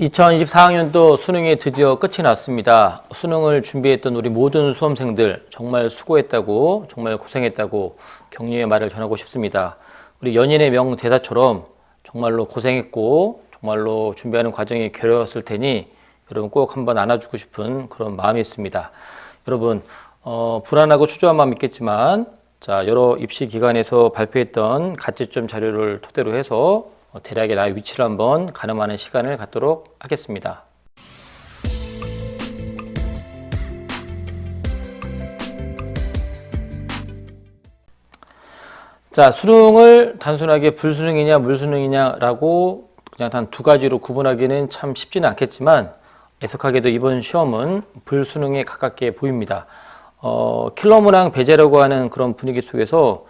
2024학년도 수능이 드디어 끝이 났습니다. 수능을 준비했던 우리 모든 수험생들 정말 수고했다고, 정말 고생했다고 격려의 말을 전하고 싶습니다. 우리 연인의 명대사처럼 정말로 고생했고 정말로 준비하는 과정이 괴로웠을 테니 여러분 꼭 한번 안아주고 싶은 그런 마음이 있습니다. 여러분 불안하고 초조한 마음 있겠지만 여러 입시 기관에서 발표했던 가채점 자료를 토대로 해서 대략의 나의 위치를 한번 가늠하는 시간을 갖도록 하겠습니다. 수능을 단순하게 불수능이냐 물수능이냐라고 그냥 단 두 가지로 구분하기는 참 쉽지는 않겠지만 애석하게도 이번 시험은 불수능에 가깝게 보입니다. 킬러 문항 배제라고 하는 그런 분위기 속에서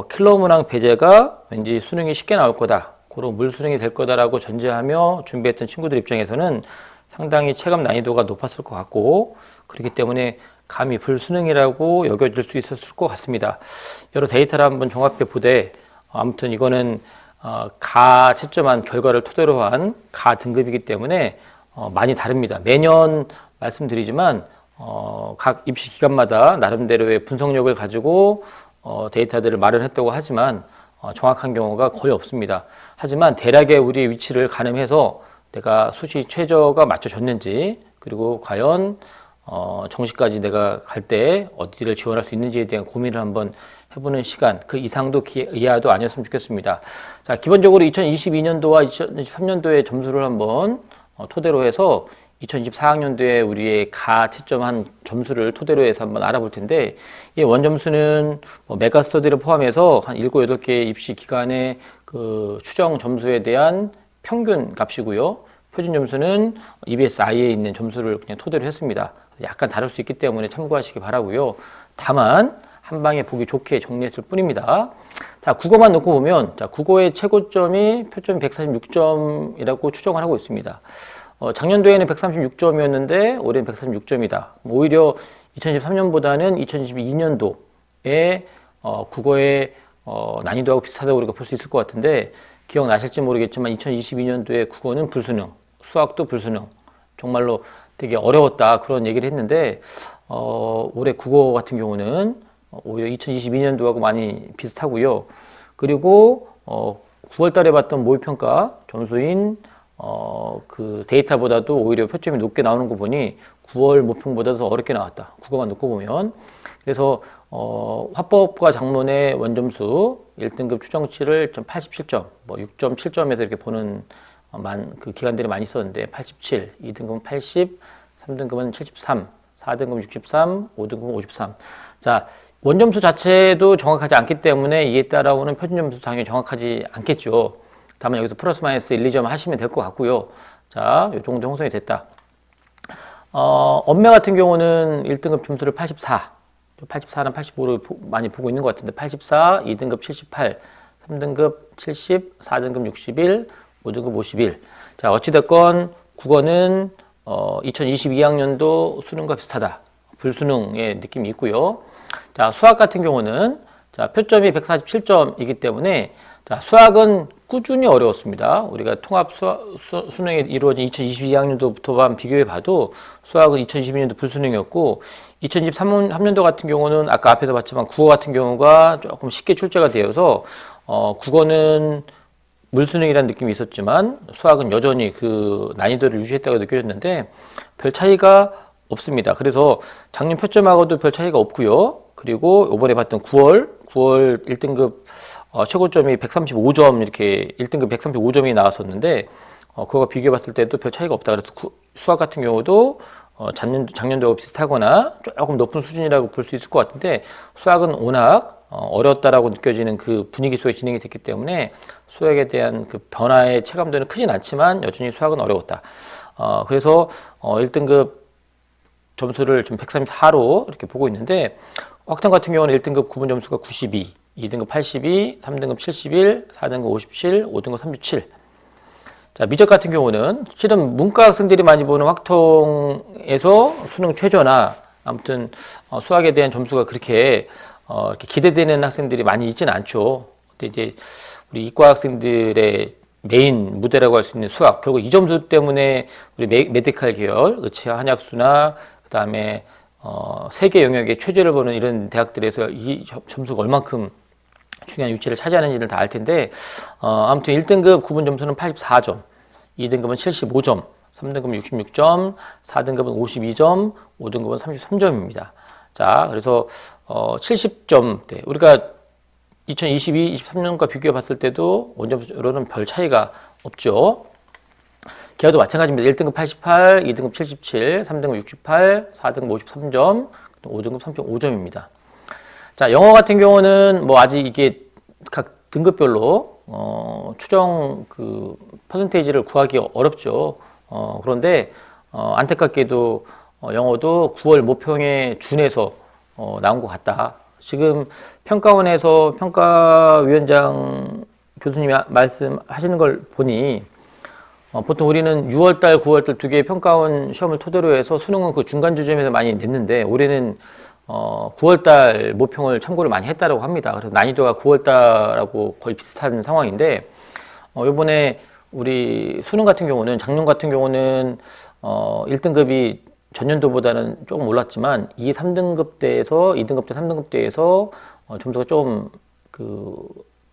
킬러 문항 배제가 왠지 수능이 쉽게 나올 거다, 그런 물수능이 될 거다라고 전제하며 준비했던 친구들 입장에서는 상당히 체감 난이도가 높았을 것 같고, 그렇기 때문에 감히 불수능이라고 여겨질 수 있었을 것 같습니다. 여러 데이터를 한번 종합해 보되 아무튼 이거는 가 채점한 결과를 토대로 한 가 등급이기 때문에 많이 다릅니다. 매년 말씀드리지만 각 입시 기관마다 나름대로의 분석력을 가지고 데이터들을 마련했다고 하지만 정확한 경우가 거의 없습니다. 하지만 대략의 우리의 위치를 가늠해서 내가 수시 최저가 맞춰졌는지, 그리고 과연 정시까지 내가 갈 때 어디를 지원할 수 있는지에 대한 고민을 한번 해보는 시간, 그 이상도 이하도 아니었으면 좋겠습니다. 기본적으로 2022년도와 2023년도의 점수를 한번 토대로 해서 2024학년도에 우리의 가 채점한 점수를 토대로 해서 한번 알아볼 텐데, 이 원점수는 메가스터디를 포함해서 한 7, 8개 입시 기관의 그 추정 점수에 대한 평균 값이고요. 표준 점수는 EBSI에 있는 점수를 그냥 토대로 했습니다. 약간 다를 수 있기 때문에 참고하시기 바라고요. 다만 한 방에 보기 좋게 정리했을 뿐입니다. 국어만 놓고 보면 국어의 최고점이 표점 146점이라고 추정을 하고 있습니다. 작년도에는 136점이었는데 올해는 146점이다. 오히려 2013년보다는 2022년도에 국어의 난이도하고 비슷하다고 우리가 볼 수 있을 것 같은데, 기억나실지 모르겠지만 2022년도에 국어는 불수능, 수학도 불수능, 정말로 되게 어려웠다 그런 얘기를 했는데 올해 국어 같은 경우는 오히려 2022년도하고 많이 비슷하고요. 그리고 9월 달에 봤던 모의평가 점수인 그 데이터보다도 오히려 표점이 높게 나오는 거 보니 9월 모평보다 더 어렵게 나왔다, 국어만 놓고 보면. 그래서 화법과 작문의 원점수 1등급 추정치를 87점, 6.7점에서 이렇게 보는 그 기관들이 많이 있었는데 87, 2등급은 80, 3등급은 73, 4등급은 63, 5등급은 53. 원점수 자체도 정확하지 않기 때문에 이에 따라오는 표준점수 당연히 정확하지 않겠죠. 다만 여기서 플러스 마이너스 1, 2점 하시면 될 것 같고요. 이 정도 형성이 됐다. 언매 같은 경우는 1등급 점수를 84, 84는 85를 많이 보고 있는 것 같은데 84, 2등급 78, 3등급 70, 4등급 61, 5등급 51. 어찌됐건 국어는 2022학년도 수능과 비슷하다, 불수능의 느낌이 있고요. 수학 같은 경우는 표점이 147점이기 때문에 수학은 꾸준히 어려웠습니다. 우리가 통합 수능이 이루어진 2022학년도부터만 비교해 봐도 수학은 2022년도 불수능이었고, 2023년도 같은 경우는 아까 앞에서 봤지만 국어 같은 경우가 조금 쉽게 출제가 되어서 국어는 물수능이라는 느낌이 있었지만 수학은 여전히 그 난이도를 유지했다고 느껴졌는데 별 차이가 없습니다. 그래서 작년 표점하고도 별 차이가 없고요. 그리고 이번에 봤던 9월 1등급 최고점이 135점, 이렇게 1등급 135점이 나왔었는데 그거가 비교해 봤을 때도 별 차이가 없다. 그래서 수학 같은 경우도 작년도하고 비슷하거나 조금 높은 수준이라고 볼 수 있을 것 같은데, 수학은 워낙 어렵다라고 느껴지는 그 분위기 속에 진행이 됐기 때문에 수학에 대한 그 변화의 체감도는 크진 않지만 여전히 수학은 어려웠다. 그래서 1등급 점수를 좀 134로 이렇게 보고 있는데, 확통 같은 경우는 1등급 구분 점수가 92, 2등급 82, 3등급 71, 4등급 57, 5등급 37. 미적 같은 경우는 실은 문과 학생들이 많이 보는 확통에서 수능 최저나 아무튼 수학에 대한 점수가 그렇게 이렇게 기대되는 학생들이 많이 있지는 않죠. 근데 이제 우리 이과 학생들의 메인 무대라고 할 수 있는 수학. 결국 이 점수 때문에 우리 메디칼 계열, 의치와 한약수나 그다음에 세계 영역의 최저를 보는 이런 대학들에서 이 점수가 얼만큼 중요한 위치를 차지하는지를 다 알 텐데, 아무튼 1등급 구분 점수는 84점, 2등급은 75점, 3등급은 66점, 4등급은 52점, 5등급은 33점입니다. 자, 그래서 70점대. 우리가 2022, 23년과 비교해 봤을 때도 원점수로는 별 차이가 없죠. 기아도 마찬가지입니다. 1등급 88, 2등급 77, 3등급 68, 4등급 53점, 5등급 3.5점입니다. 자, 영어 같은 경우는 뭐 아직 이게 각 등급별로 추정 그 퍼센테이지를 구하기 어렵죠. 그런데 안타깝게도 영어도 9월 모평에 준해서 나온 것 같다. 지금 평가원에서 평가위원장 교수님이 말씀하시는 걸 보니 보통 우리는 6월달, 9월달 두 개의 평가원 시험을 토대로 해서 수능은 그 중간 지점에서 많이 냈는데 올해는 9월달 모평을 참고를 많이 했다고 합니다. 그래서 난이도가 9월달하고 거의 비슷한 상황인데 이번에 우리 수능 같은 경우는 작년 같은 경우는 1등급이 전년도보다는 조금 올랐지만 2, 3등급대에서 2등급대, 3등급대에서 점수가 좀 그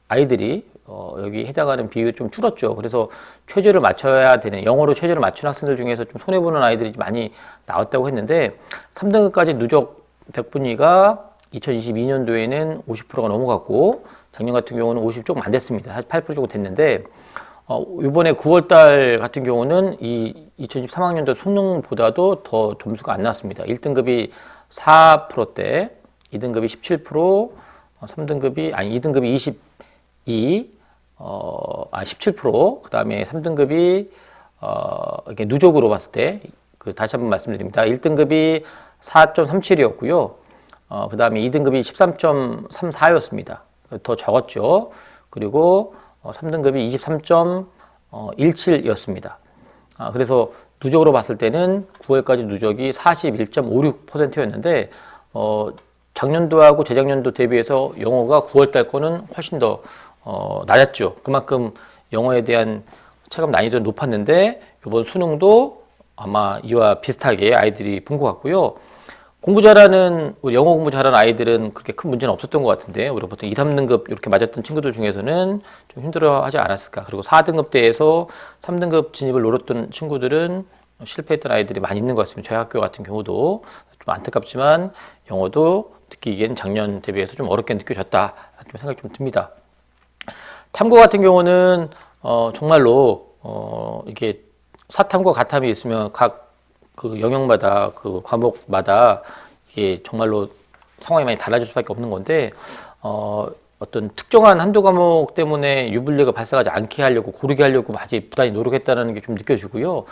아이들이 여기 해당하는 비율이 좀 줄었죠. 그래서 최저를 맞춰야 되는 영어로 최저를 맞춘 학생들 중에서 좀 손해보는 아이들이 많이 나왔다고 했는데 3등급까지 누적 100분위가 2022년도에는 50%가 넘어갔고 작년 같은 경우는 50 조금 안 됐습니다. 사실 8% 정도 됐는데 이번에 9월달 같은 경우는 이 2023학년도 수능보다도 더 점수가 안 나왔습니다. 1등급이 4%대, 2등급이 17%, 2등급이 22, 17%, 그 다음에 3등급이 이렇게 누적으로 봤을 때, 다시 한번 말씀드립니다. 1등급이 4.37이었고요. 그 다음에 2등급이 13.34였습니다. 더 적었죠. 그리고 3등급이 23.17이었습니다. 그래서 누적으로 봤을 때는 9월까지 누적이 41.56%였는데 작년도하고 재작년도 대비해서 영어가 9월달 거는 훨씬 더 낮았죠. 그만큼 영어에 대한 체감 난이도는 높았는데 이번 수능도 아마 이와 비슷하게 아이들이 본 것 같고요. 우리 영어 공부 잘하는 아이들은 그렇게 큰 문제는 없었던 것 같은데, 우리 보통 2, 3등급 이렇게 맞았던 친구들 중에서는 좀 힘들어 하지 않았을까. 그리고 4등급대에서 3등급 진입을 노렸던 친구들은 실패했던 아이들이 많이 있는 것 같습니다. 저희 학교 같은 경우도 좀 안타깝지만 영어도 느끼기엔 작년 대비해서 좀 어렵게 느껴졌다. 좀 생각이 좀 듭니다. 탐구 같은 경우는 정말로 이게 사탐과 가탐이 있으면 각 그 영역마다 그 과목마다 이게 정말로 상황이 많이 달라질 수밖에 없는 건데 어떤 특정한 한두 과목 때문에 유불리가 발생하지 않게 하려고 고르게 하려고 아주 부단히 노력했다는 게 좀 느껴지고요.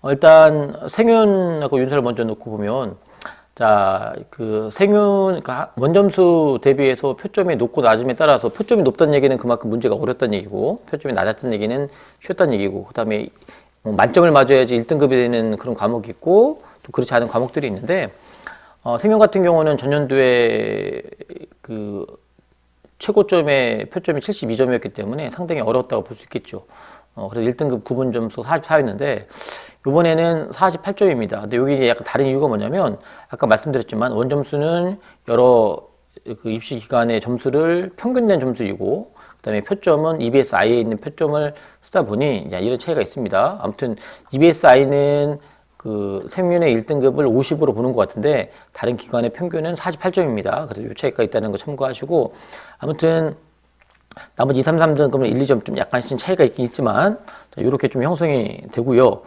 일단 생윤하고 윤사를 먼저 놓고 보면 자, 그 생윤 원점수 대비해서 표점이 높고 낮음에 따라서 표점이 높다는 얘기는 그만큼 문제가 어렵다는 얘기고 표점이 낮았다는 얘기는 쉬웠다는 얘기고 그다음에 만점을 맞아야지 1등급이 되는 그런 과목이 있고 또 그렇지 않은 과목들이 있는데 생윤 같은 경우는 전년도에 그 최고점의 표점이 72점이었기 때문에 상당히 어려웠다고 볼 수 있겠죠. 그래서 1등급 구분 점수 44였는데 이번에는 48점입니다. 근데 여기 약간 다른 이유가 뭐냐면 아까 말씀드렸지만 원점수는 여러 그 입시 기관의 점수를 평균된 점수이고 그다음에 표점은 EBSI에 있는 표점을 쓰다 보니 이런 차이가 있습니다. 아무튼 EBSI는 그 생윤의 1등급을 50으로 보는 것 같은데 다른 기관의 평균은 48점입니다. 그래서 이 차이가 있다는 거 참고하시고 아무튼 나머지 2, 3, 3등급은 1, 2점 좀 약간씩 차이가 있긴 있지만 이렇게 좀 형성이 되고요.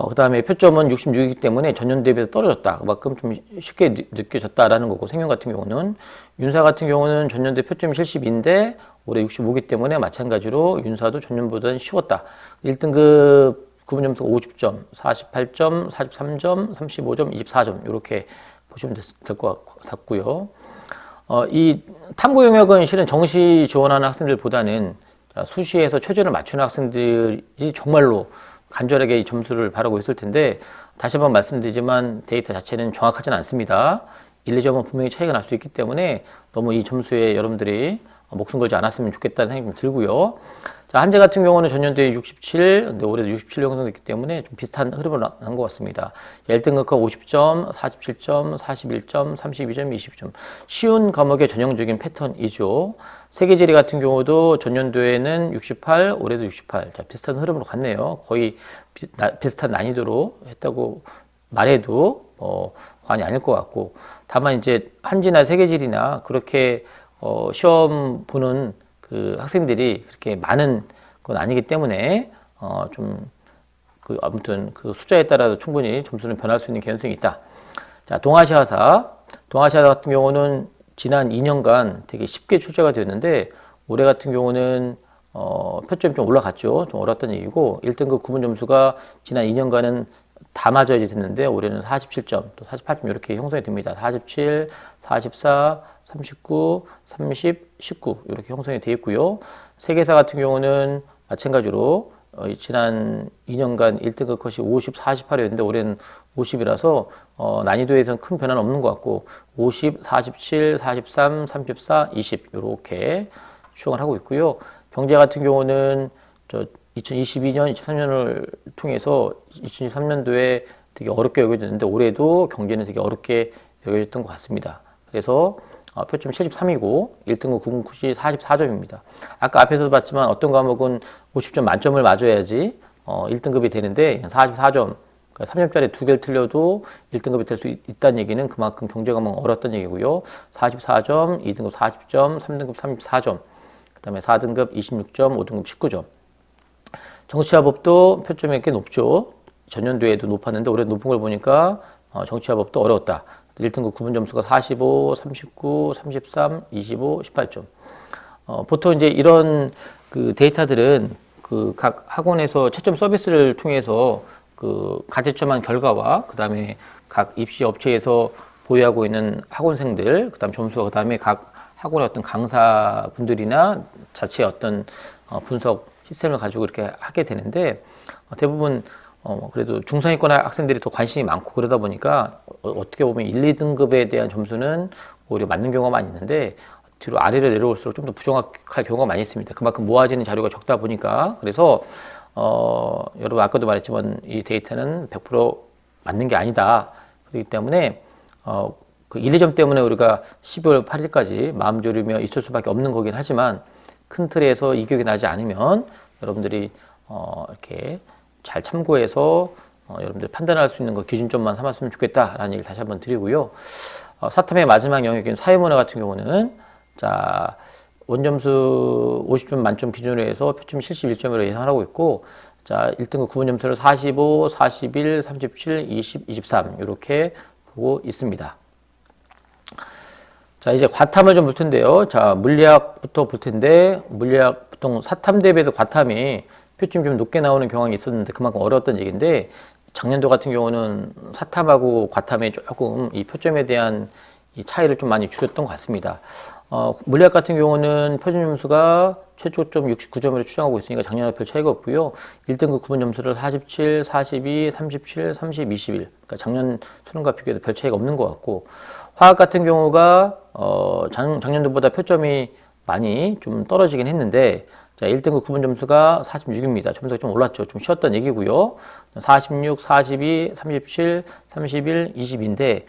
그 다음에 표점은 66이기 때문에 전년 대비해서 떨어졌다. 그만큼 좀 쉽게 느껴졌다라는 거고 생윤 같은 경우는 윤사 같은 경우는 전년도 표점이 72인데 올해 65이기 때문에 마찬가지로 윤사도 전년보다는 쉬웠다. 1등급 구분 점수가 50점, 48점, 43점, 35점, 24점 이렇게 보시면 될 것 같고요. 이 탐구 영역은 실은 정시 지원하는 학생들보다는 수시에서 최저를 맞추는 학생들이 정말로 간절하게 이 점수를 바라고 있을 텐데 다시 한번 말씀드리지만 데이터 자체는 정확하지는 않습니다. 1, 2점은 분명히 차이가 날 수 있기 때문에 너무 이 점수에 여러분들이 목숨 걸지 않았으면 좋겠다는 생각이 좀 들고요. 자, 한재 같은 경우는 전년도에 67, 근데 올해도 67 형성됐기 때문에 좀 비슷한 흐름을 난 것 같습니다. 1등급과 50점, 47점, 41점, 32점, 20점. 쉬운 과목의 전형적인 패턴이죠. 세계지리 같은 경우도 전년도에는 68, 올해도 68. 자, 비슷한 흐름으로 갔네요. 거의 비슷한 난이도로 했다고 말해도 과언이 아닐 것 같고, 다만 이제 한지나 세계지리나 그렇게 시험 보는 그 학생들이 그렇게 많은 건 아니기 때문에 좀 아무튼 그 숫자에 따라서 충분히 점수는 변할 수 있는 개연성이 있다. 자, 동아시아사 같은 경우는 지난 2년간 되게 쉽게 출제가 되었는데 올해 같은 경우는 표점이 좀 올라갔죠. 좀 어려웠던 얘기고 1등급 구분 점수가 지난 2년간은 다 맞아야 됐는데 올해는 47점, 또 48점 이렇게 형성이 됩니다. 47, 44, 39, 30, 19 이렇게 형성이 되어 있고요. 세계사 같은 경우는 마찬가지로 지난 2년간 1등급 컷이 50, 48이었는데 올해는 50이라서 난이도에서는 큰 변화는 없는 것 같고 50, 47, 43, 34, 20 이렇게 추정을 하고 있고요. 경제 같은 경우는 2022년, 2023년을 통해서 2023년도에 되게 어렵게 여겨졌는데 올해도 경제는 되게 어렵게 여겨졌던 것 같습니다. 그래서 표점 73이고 1등급 구분컷이 44점입니다. 아까 앞에서도 봤지만 어떤 과목은 50점 만점을 맞아야지 1등급이 되는데 44점, 그러니까 3점짜리 2개를 틀려도 1등급이 될 수 있다는 얘기는 그만큼 경제 과목은 어렵다는 얘기고요. 44점, 2등급 40점, 3등급 34점, 그 다음에 4등급 26점, 5등급 19점. 정치화법도 표점이 꽤 높죠. 전년도에도 높았는데 올해 높은 걸 보니까 정치화법도 어려웠다. 1등급 구분 점수가 45, 39, 33, 25, 18점. 보통 이제 이런 그 데이터들은 그 각 학원에서 채점 서비스를 통해서 그 가채점한 결과와 그 다음에 각 입시 업체에서 보유하고 있는 학원생들, 그 다음 점수와 그 다음에 각 학원의 어떤 강사분들이나 자체의 어떤 분석 시스템을 가지고 이렇게 하게 되는데 대부분 그래도 중상위권 학생들이 더 관심이 많고 그러다 보니까 어떻게 보면 1, 2등급에 대한 점수는 오히려 맞는 경우가 많이 있는데 뒤로 아래로 내려올수록 좀 더 부정확할 경우가 많이 있습니다. 그만큼 모아지는 자료가 적다 보니까 그래서 여러분 아까도 말했지만 이 데이터는 100% 맞는 게 아니다. 그렇기 때문에 그 1, 2점 때문에 우리가 12월 8일까지 마음 졸이며 있을 수밖에 없는 거긴 하지만 큰 틀에서 이격이 나지 않으면 여러분들이 이렇게 잘 참고해서 여러분들 판단할 수 있는 거 기준점만 삼았으면 좋겠다라는 얘기를 다시 한번 드리고요. 사탐의 마지막 영역인 사회문화 같은 경우는 자 원점수 50점 만점 기준으로 해서 표점 71점으로 예상하고 있고 자 1등급 구분 점수를 45, 41, 37, 20, 23 이렇게 보고 있습니다. 자 이제 과탐을 좀 볼 텐데요. 자 물리학부터 볼 텐데 물리학 보통 사탐 대비해서 과탐이 표점이 좀 높게 나오는 경향이 있었는데 그만큼 어려웠던 얘기인데 작년도 같은 경우는 사탐하고 과탐에 조금 이 표점에 대한 이 차이를 좀 많이 줄였던 것 같습니다. 물리학 같은 경우는 표준 점수가 최초점 69점으로 추정하고 있으니까 작년과 별 차이가 없고요. 1등급 구분 점수를 47, 42, 37, 30, 21. 그러니까 작년 수능과 비교해서 별 차이가 없는 것 같고 화학 같은 경우가 작년도보다 표점이 많이 좀 떨어지긴 했는데 자 1등급 구분 점수가 46입니다. 점수가 좀 올랐죠. 좀 쉬었던 얘기고요. 46, 42, 37, 31, 20인데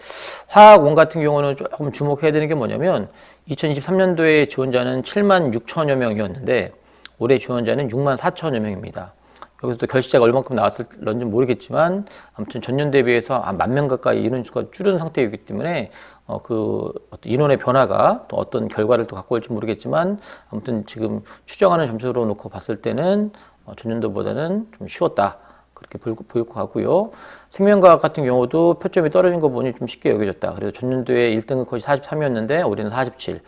화학 원 같은 경우는 조금 주목해야 되는 게 뭐냐면 2023년도에 지원자는 7만 6천여 명이었는데 올해 지원자는 6만 4천여 명입니다. 여기서 또 결시자가 얼마큼 나왔을런지 모르겠지만 아무튼 전년 대비해서 한 10,000명 가까이 인원수가 줄은 상태이기 때문에 그 어떤 인원의 변화가 또 어떤 결과를 또 갖고 올지 모르겠지만 아무튼 지금 추정하는 점수로 놓고 봤을 때는 전년도보다는 좀 쉬웠다. 그렇게 보일 것 같고요. 생명과학 같은 경우도 표점이 떨어진 거 보니 좀 쉽게 여겨졌다. 그래서 전년도에 1등급 컷이 43이었는데 올해는 47,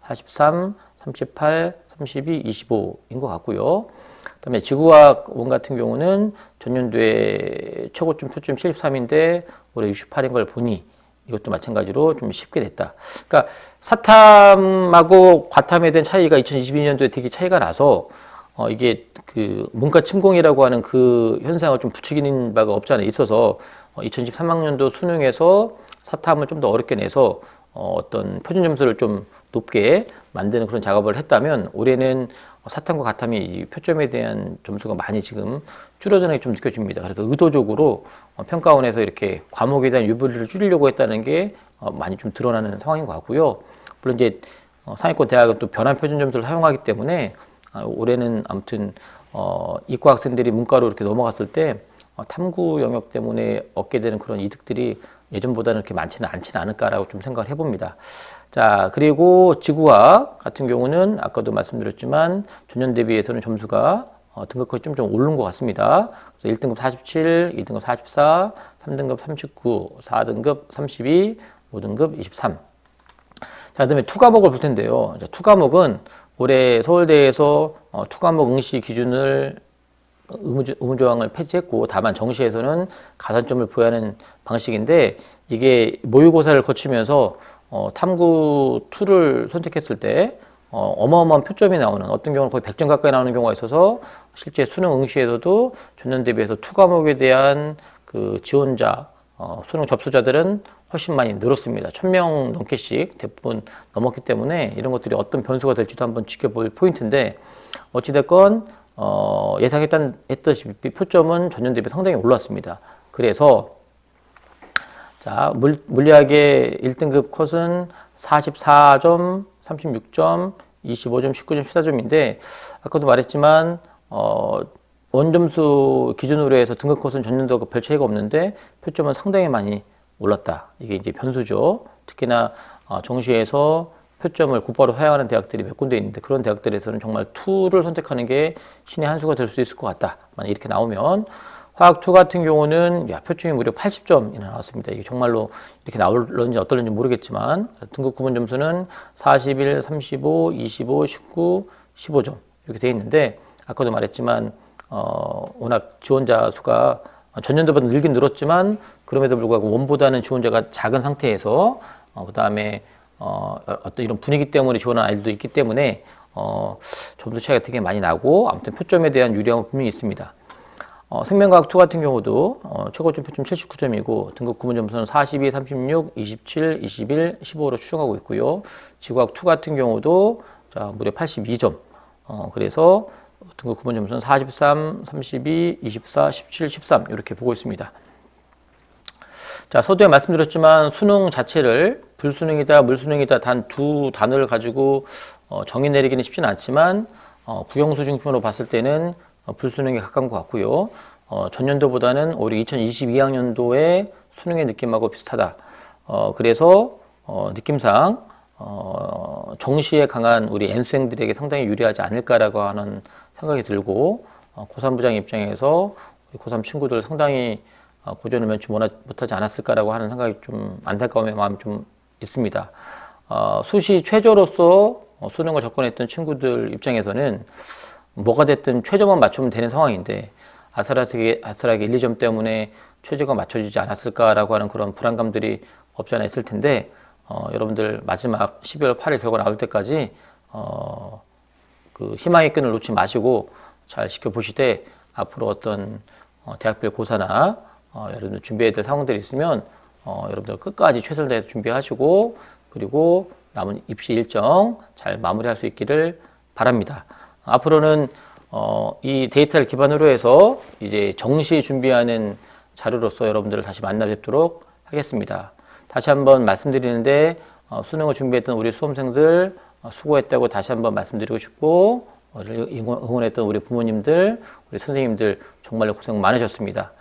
43, 38, 32, 25인 것 같고요. 그다음에 지구과학 원 같은 경우는 전년도에 최고점 표점 73인데 올해 68인 걸 보니 이것도 마찬가지로 좀 쉽게 됐다. 그러니까 사탐하고 과탐에 대한 차이가 2022년도에 되게 차이가 나서 이게 그 문과 침공이라고 하는 그 현상을 좀 부추기는 바가 없지 않아 있어서 2023학년도 수능에서 사탐을 좀 더 어렵게 내서 어떤 표준 점수를 좀 높게 만드는 그런 작업을 했다면 올해는 사탐과 가탐이 이 표점에 대한 점수가 많이 지금 줄어드는 게 좀 느껴집니다. 그래서 의도적으로 평가원에서 이렇게 과목에 대한 유불리를 줄이려고 했다는 게 많이 좀 드러나는 상황인 것 같고요. 물론 이제 상위권 대학은 또 변환 표준 점수를 사용하기 때문에 올해는 아무튼 이과 학생들이 문과로 이렇게 넘어갔을 때 탐구 영역 때문에 얻게 되는 그런 이득들이 예전보다는 그렇게 많지는 않을까라고 좀 생각을 해봅니다. 자, 그리고 지구과학 같은 경우는 아까도 말씀드렸지만 전년 대비해서는 점수가 등급컷이 좀 오른 것 같습니다. 그래서 1등급 47, 2등급 44, 3등급 39, 4등급 32, 5등급 23. 자, 그다음에 투과목을 볼 텐데요. 투과목은 올해 서울대에서 투과목 응시 기준을 의무조항을 폐지했고, 다만 정시에서는 가산점을 부여하는 방식인데, 이게 모의고사를 거치면서 탐구 2를 선택했을 때 어마어마한 표점이 나오는, 어떤 경우는 거의 100점 가까이 나오는 경우가 있어서 실제 수능 응시에서도 전년 대비해서 투과목에 대한 그 지원자, 수능 접수자들은 훨씬 많이 늘었습니다. 1000명 넘게씩 대부분 넘었기 때문에 이런 것들이 어떤 변수가 될지도 한번 지켜볼 포인트인데, 어찌됐건 예상했다시피 표점은 전년 대비 상당히 올랐습니다. 그래서 자, 물리학의 1등급 컷은 44점, 36점, 25점, 19점, 14점인데 아까도 말했지만 원점수 기준으로 해서 등급 컷은 전년도하고 별 차이가 없는데 표점은 상당히 많이 올랐다. 이게 이제 변수죠. 특히나 정시에서 표점을 곧바로 하향하는 대학들이 몇 군데 있는데 그런 대학들에서는 정말 2를 선택하는 게 신의 한 수가 될 수 있을 것 같다. 만약 이렇게 나오면 화학 2 같은 경우는 표점이 무려 80점이나 나왔습니다. 이게 정말로 이렇게 나올런지 어떨런지 모르겠지만 등급 구분 점수는 41, 35, 25, 19, 15점 이렇게 돼 있는데 아까도 말했지만 워낙 지원자 수가 전년도보다 늘긴 늘었지만 그럼에도 불구하고 원보다는 지원자가 작은 상태에서 그 다음에 어떤 이런 분위기 때문에 지원한 아이들도 있기 때문에 점수 차이가 되게 많이 나고 아무튼 표점에 대한 유리함은 분명히 있습니다. 생명과학 2 같은 경우도 최고점 표점 79점이고 등급 구분 점수는 42, 36, 27, 21, 15로 추정하고 있고요. 지구학 2 같은 경우도 무려 82점. 그래서 등급 구분 점수는 43, 32, 24, 17, 13 이렇게 보고 있습니다. 자, 서두에 말씀드렸지만 수능 자체를 불수능이다, 물수능이다 단 두 단어를 가지고 정의 내리기는 쉽지는 않지만 국영수 중심으로 봤을 때는 불수능에 가까운 것 같고요. 전년도보다는 오히려 2022학년도의 수능의 느낌하고 비슷하다. 그래서 느낌상 정시에 강한 우리 N수생들에게 상당히 유리하지 않을까라고 하는 생각이 들고 고3 부장 입장에서 우리 고3 친구들 상당히 고전을 면치 못하지 않았을까라고 하는 생각이 좀 안타까움의 마음이 좀 있습니다. 수시 최저로서 수능을 접근했던 친구들 입장에서는 뭐가 됐든 최저만 맞추면 되는 상황인데 아슬아슬하게 1, 2점 때문에 최저가 맞춰지지 않았을까라고 하는 그런 불안감들이 없지 않아 있을 텐데 여러분들 마지막 12월 8일 결과 나올 때까지 그 희망의 끈을 놓지 마시고 잘 지켜보시되 앞으로 어떤 대학별 고사나 여러분들 준비해야 될 상황들이 있으면 여러분들 끝까지 최선을 다해서 준비하시고 그리고 남은 입시 일정 잘 마무리할 수 있기를 바랍니다. 앞으로는 이 데이터를 기반으로 해서 이제 정시 준비하는 자료로서 여러분들을 다시 만나 뵙도록 하겠습니다. 다시 한번 말씀드리는데 수능을 준비했던 우리 수험생들 수고했다고 다시 한번 말씀드리고 싶고 응원했던 우리 부모님들, 우리 선생님들 정말로 고생 많으셨습니다.